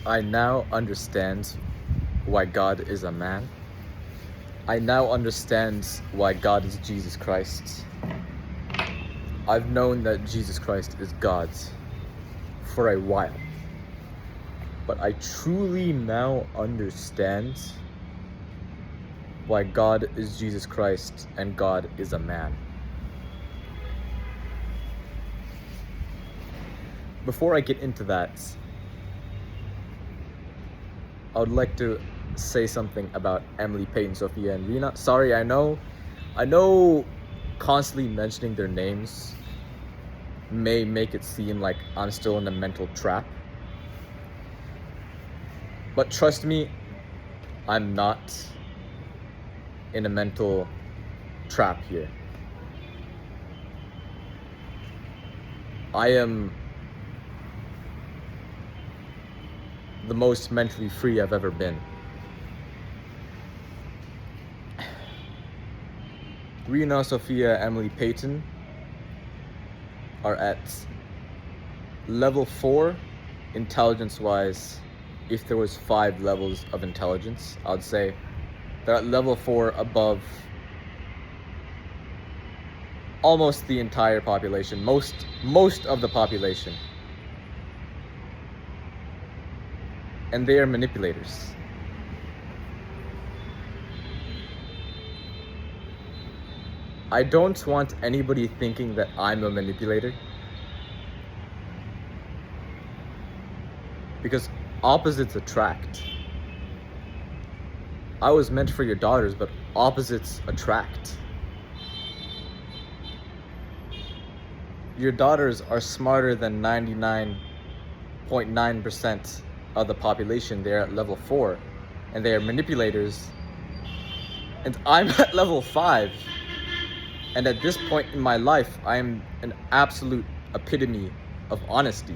I now understand why God is a man. I now understand why God is Jesus Christ. I've known that Jesus Christ is God for a while. But I truly now understand why God is Jesus Christ and God is a man. Before I get into that, I would like to say something about Emily, Peyton, Sophia, and Rena. Sorry, I know constantly mentioning their names may make it seem like I'm still in a mental trap. But trust me, I'm not in a mental trap here. I am the most mentally free I've ever been. Rena, Sophia, Emily, Peyton are at level 4 intelligence-wise. If there was 5 levels of intelligence, I would say they're at level 4 above almost the entire population, most of the population. And they are manipulators. I don't want anybody thinking that I'm a manipulator, because opposites attract. I was meant for your daughters, but opposites attract. Your daughters are smarter than 99.9% of the population. They're at level 4, and they are manipulators. And I'm at level 5. And at this point in my life, I am an absolute epitome of honesty.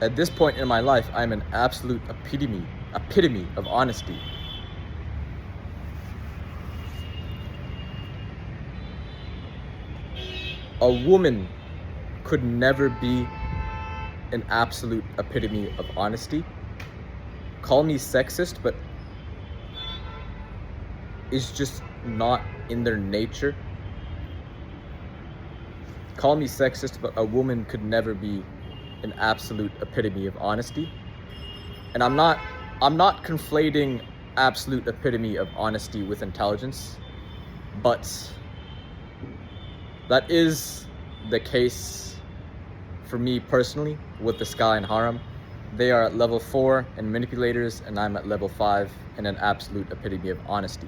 At this point in my life, I'm an absolute epitome of honesty. A woman could never be an absolute epitome of honesty. Call me sexist, but it's just not in their nature. Call me sexist, but a woman could never be an absolute epitome of honesty. And I'm not conflating absolute epitome of honesty with intelligence, but that is the case for me personally with the Sky and Harem. They are at level 4 and manipulators, and I'm at level 5 and an absolute epitome of honesty.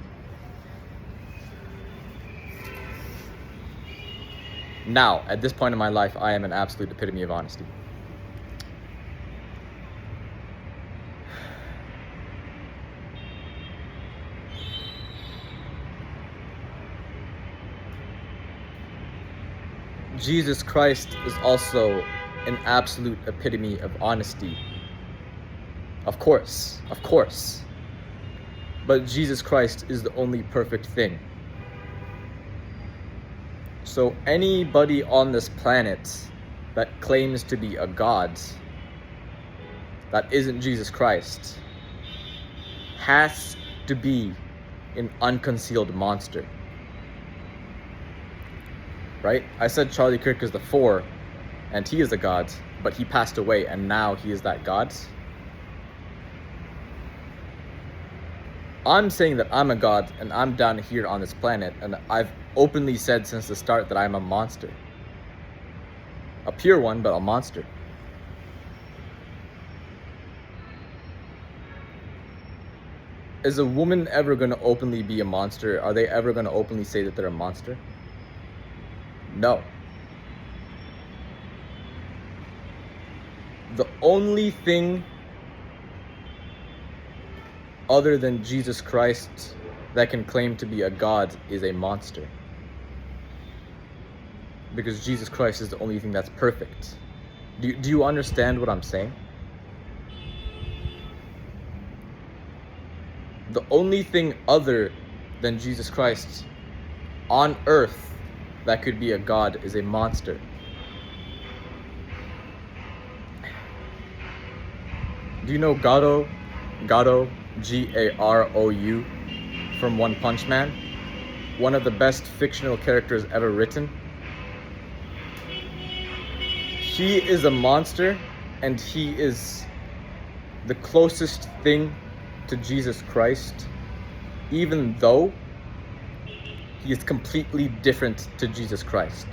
Now, at this point in my life, I am an absolute epitome of honesty. Jesus Christ is also an absolute epitome of honesty. Of course. But Jesus Christ is the only perfect thing. So anybody on this planet that claims to be a god that isn't Jesus Christ has to be an unconcealed monster. Right? I said Charlie Kirk is the 4, and he is a god, but he passed away, and now he is that god. I'm saying that I'm a god, and I'm down here on this planet, and I've openly said since the start that I'm a monster. A pure one, but a monster. Is a woman ever going to openly be a monster? Are they ever going to openly say that they're a monster? No. The only thing other than Jesus Christ that can claim to be a god is a monster. Because Jesus Christ is the only thing that's perfect. Do you understand what I'm saying? The only thing other than Jesus Christ on earth that could be a god is a monster. Do you know Garou? Garou, Garou, from One Punch Man? One of the best fictional characters ever written. He is a monster, and he is the closest thing to Jesus Christ, even though he is completely different to Jesus Christ.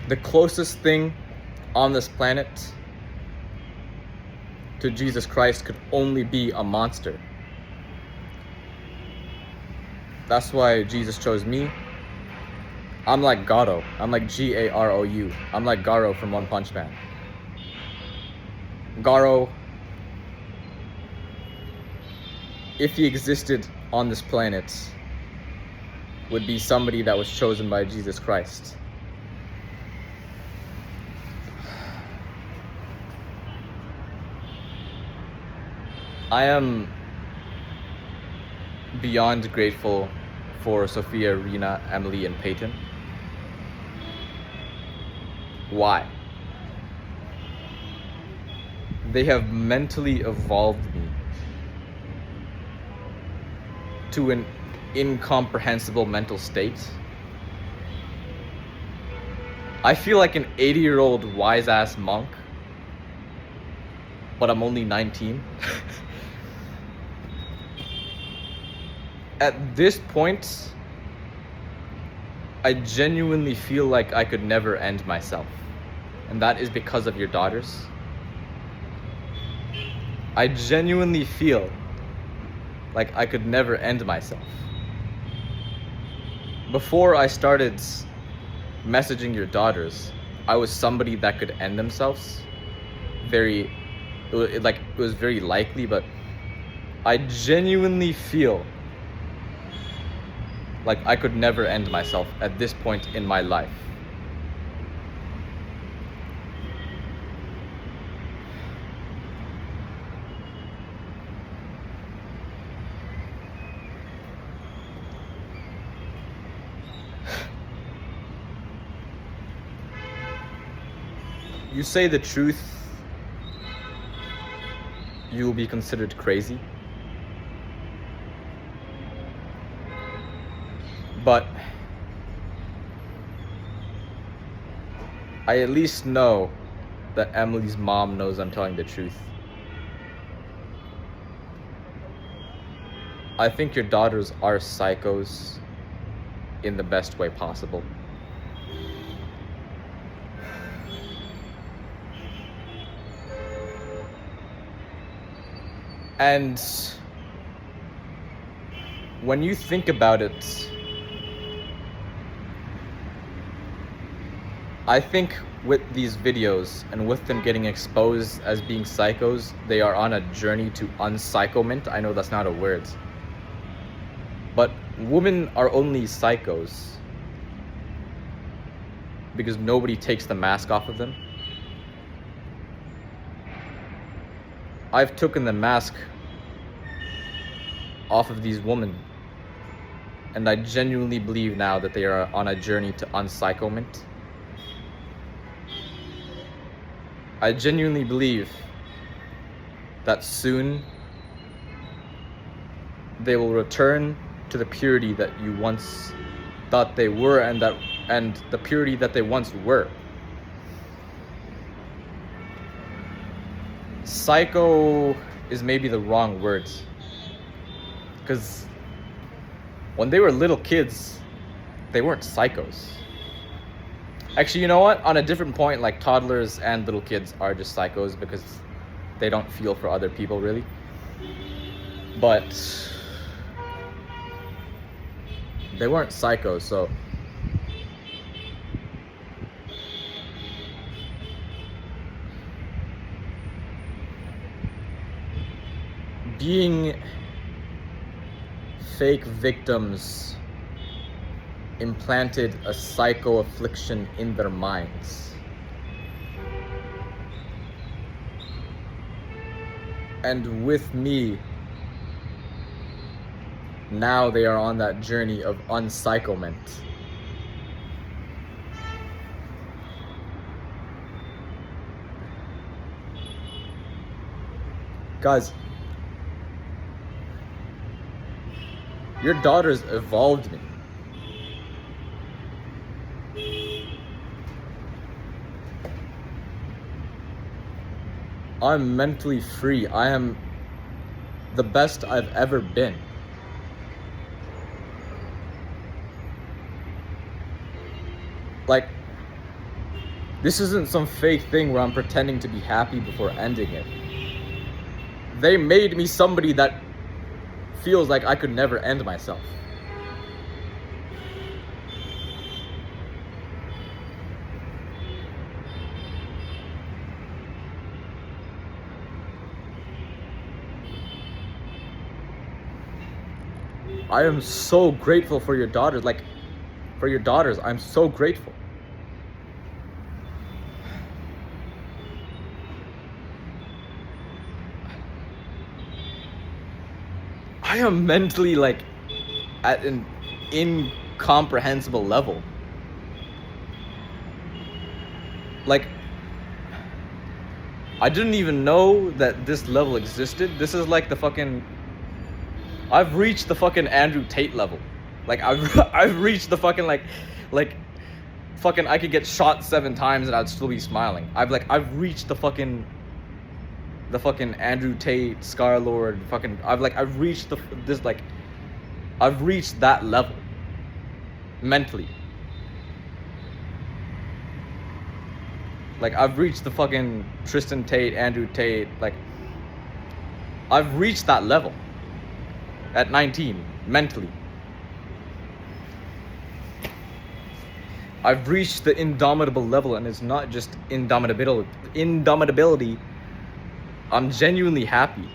The closest thing on this planet to Jesus Christ could only be a monster. That's why Jesus chose me. I'm like Garou. I'm like Garou. I'm like Garou from One Punch Man. Garou, if he existed on this planet, would be somebody that was chosen by Jesus Christ. I am beyond grateful for Sophia, Rena, Emily, and Peyton. Why? They have mentally evolved me to an incomprehensible mental state. I feel like an 80-year-old wise-ass monk, but I'm only 19. At this point, I genuinely feel like I could never end myself. And that is because of your daughters. I genuinely feel like I could never end myself. Before I started messaging your daughters, I was somebody that could end themselves. It was very likely, but I genuinely feel like I could never end myself at this point in my life. You say the truth, you will be considered crazy. But I at least know that Emily's mom knows I'm telling the truth. I think your daughters are psychos in the best way possible. And when you think about it, I think with these videos and with them getting exposed as being psychos, they are on a journey to unpsychoment. I know that's not a word. But women are only psychos because nobody takes the mask off of them. I've taken the mask off of these women, and I genuinely believe now that they are on a journey to unpsychoment. I genuinely believe that soon they will return to the purity that you once thought they were, and the purity that they once were. Psycho is maybe the wrong word, because when they were little kids, they weren't psychos. Actually, you know what? On a different point, like toddlers and little kids are just psychos because they don't feel for other people, really. But they weren't psychos, so being fake victims implanted a psycho affliction in their minds. And with me, Now they are on that journey of uncyclement. Guys, your daughters evolved me. I'm mentally free. I am the best I've ever been. Like, this isn't some fake thing where I'm pretending to be happy before ending it. They made me somebody that feels like I could never end myself. I am so grateful for your daughters. Like, for your daughters, I'm so grateful. I am mentally, like, at an incomprehensible level. Like, I didn't even know that this level existed. This is like the fucking... I've reached the fucking Andrew Tate level. Like, I've reached the fucking, like, fucking I could get shot 7 times and I'd still be smiling. I've reached the fucking Andrew Tate, Star-Lord, I've reached I've reached that level. Mentally. Like, I've reached the fucking Tristan Tate, Andrew Tate, like, I've reached that level. At 19, mentally. I've reached the indomitable level, and it's not just indomitability. I'm genuinely happy.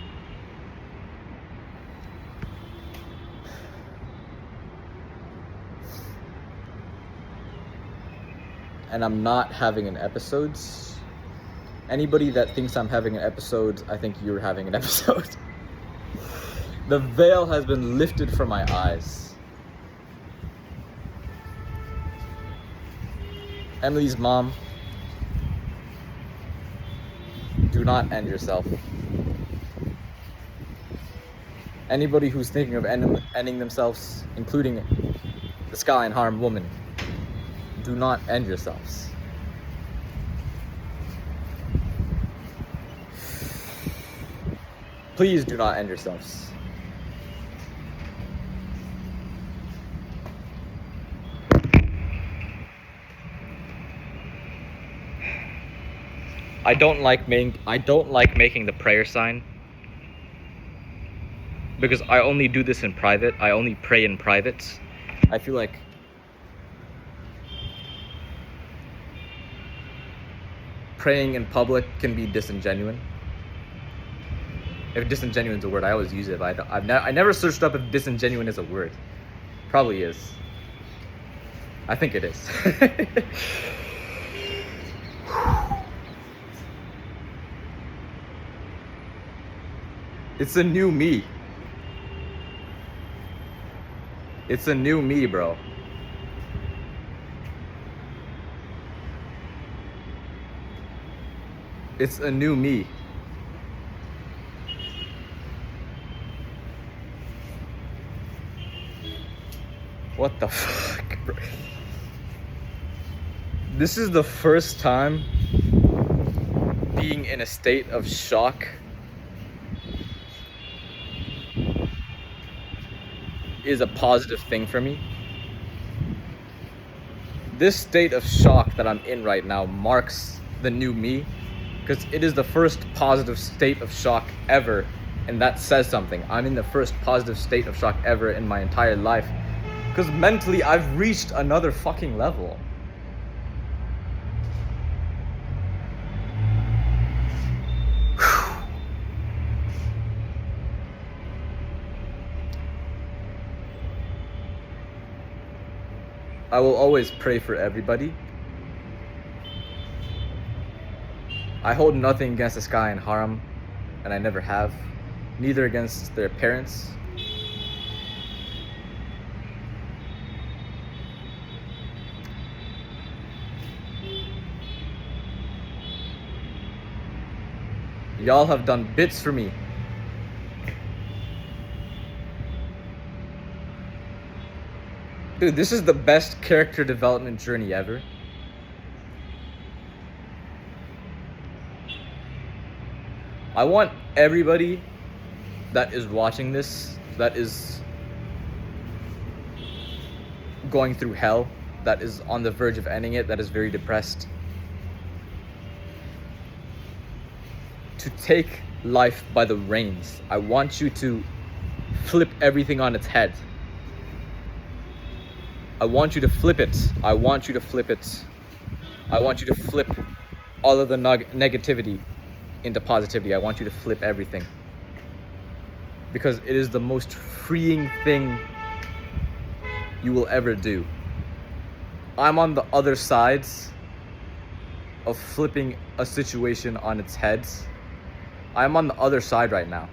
And I'm not having an episodes. Anybody that thinks I'm having an episode, I think you're having an episode. The veil has been lifted from my eyes. Emily's mom, do not end yourself. Anybody who's thinking of ending themselves, including the Sky and Harm woman, do not end yourselves. Please do not end yourselves. I don't like making the prayer sign, because I only do this in private. I only pray in private. I feel like praying in public can be disingenuous. If disingenuous is a word, I always use it, but I never searched up if disingenuous is a word. Probably is. I think it is. It's a new me. It's a new me, bro. It's a new me. What the fuck, bro? This is the first time being in a state of shock is a positive thing for me. This state of shock that I'm in right now marks the new me, because it is the first positive state of shock ever, and that says something. I'm in the first positive state of shock ever in my entire life, because mentally I've reached another fucking level. I will always pray for everybody. I hold nothing against the Sky and Harm, and I never have. Neither against their parents. Y'all have done bits for me. Dude, this is the best character development journey ever. I want everybody that is watching this, that is going through hell, that is on the verge of ending it, that is very depressed, to take life by the reins. I want you to flip everything on its head. I want you to flip it. I want you to flip it. I want you to flip all of the negativity into positivity. I want you to flip everything. Because it is the most freeing thing you will ever do. I'm on the other sides of flipping a situation on its head. I'm on the other side right now.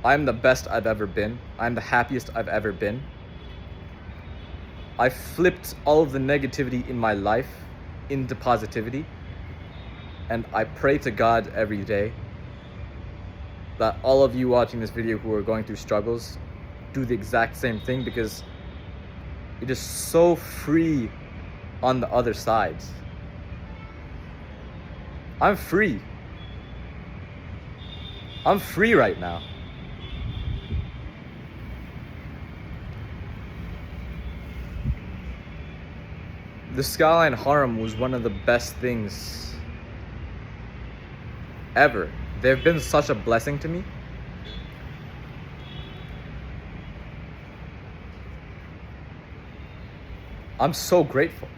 I'm the best I've ever been. I'm the happiest I've ever been. I flipped all of the negativity in my life into positivity. And I pray to God every day that all of you watching this video who are going through struggles do the exact same thing, because it is so free on the other side. I'm free. I'm free right now. The Skyline Harem was one of the best things ever. They've been such a blessing to me. I'm so grateful.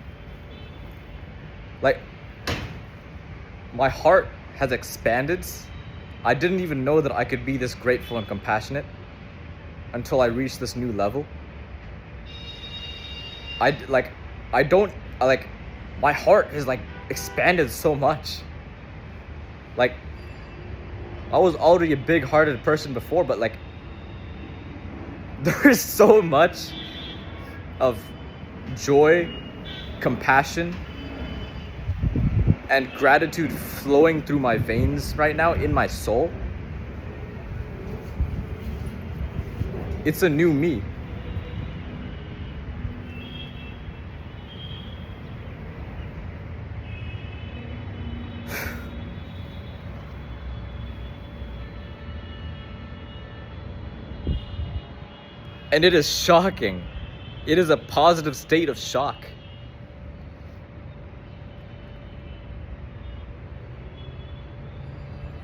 Like, my heart has expanded. I didn't even know that I could be this grateful and compassionate until I reached this new level. My heart has like expanded so much. Like, I was already a big-hearted person before, but like, there is so much of joy, compassion, and gratitude flowing through my veins right now in my soul. It's a new me. And it is shocking. It is a positive state of shock.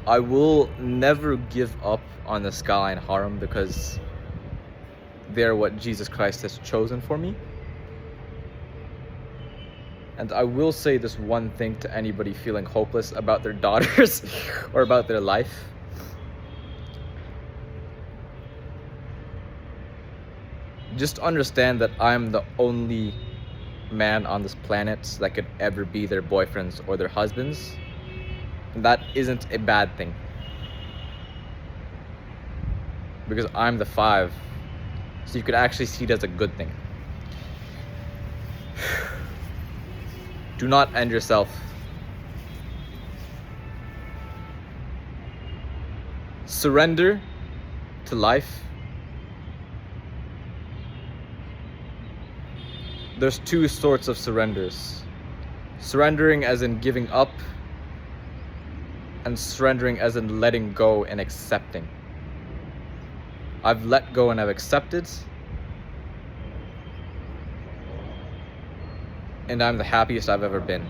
I will never give up on the Skyline Harem, because they're what Jesus Christ has chosen for me. And I will say this one thing to anybody feeling hopeless about their daughters or about their life. Just understand that I'm the only man on this planet that could ever be their boyfriends or their husbands. And that isn't a bad thing. Because I'm the 5. So you could actually see it as a good thing. Do not end yourself. Surrender to life. There's 2 sorts of surrenders. Surrendering as in giving up, and surrendering as in letting go and accepting. I've let go and I've accepted, and I'm the happiest I've ever been.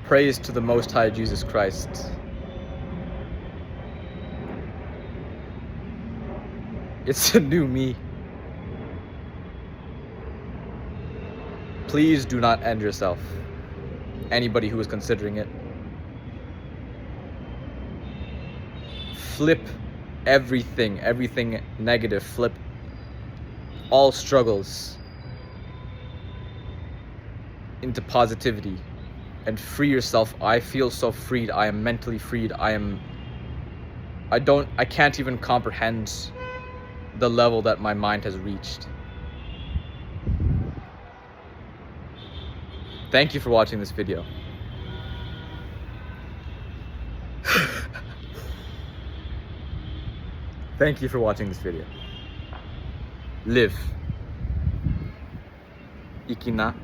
Praise to the Most High Jesus Christ. It's a new me. Please do not end yourself. Anybody who is considering it. Flip everything negative. Flip all struggles into positivity and free yourself. I feel so freed. I am mentally freed. I can't even comprehend the level that my mind has reached. Thank you for watching this video. Thank you for watching this video. Live. Ikina.